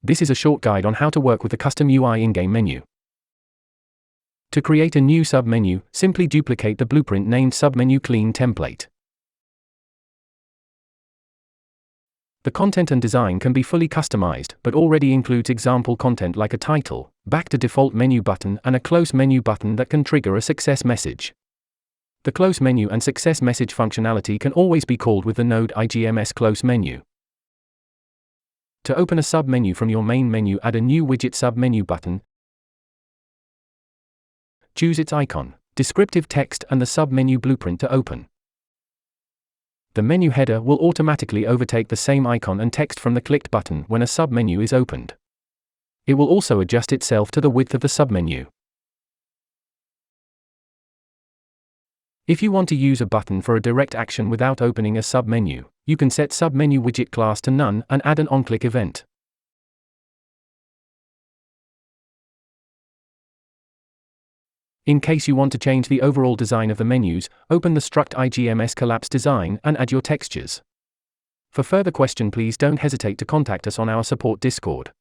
This is a short guide on how to work with the custom UI in-game menu. To create a new submenu, simply duplicate the blueprint named Submenu Clean template. The content and design can be fully customized, but already includes example content like a title, back to default menu button, and a close menu button that can trigger a success message. The close menu and success message functionality can always be called with the node IGMS close menu. To open a submenu from your main menu, add a new widget submenu button. Choose its icon, descriptive text, and the submenu blueprint to open. The menu header will automatically overtake the same icon and text from the clicked button when a submenu is opened. It will also adjust itself to the width of the submenu. If you want to use a button for a direct action without opening a submenu, you can set submenu widget class to none and add an on-click event. In case you want to change the overall design of the menus, open the struct IGMS collapse design and add your textures. For further question, please don't hesitate to contact us on our support Discord.